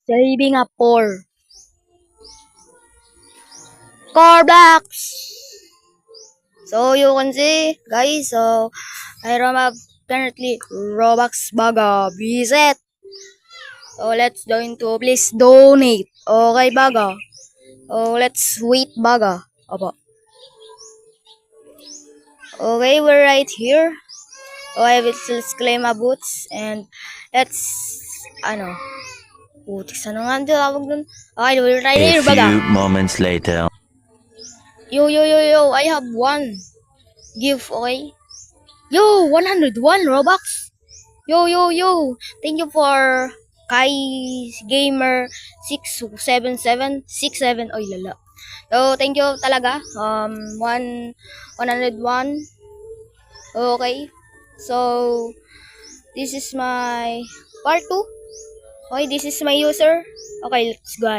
saving up for Corblocks. So you can see, guys, so I have currently Robux Baga visit. So let's go into please donate. Okay, Baga. Oh, let's wait, Baga. Opo. Okay, we're right here. Okay, let's claim my boots and let's putik ano nga tawag dun? Okay, we're right A here, Baga. few moments later. Yo, I have one gift, okay? Yo, 101 Robux. Yo. Thank you for Kai Gamer 67767. Oy, lala. So, thank you talaga. 101. Okay. So, this is my part 2. Okay, this is my user. Okay, let's go.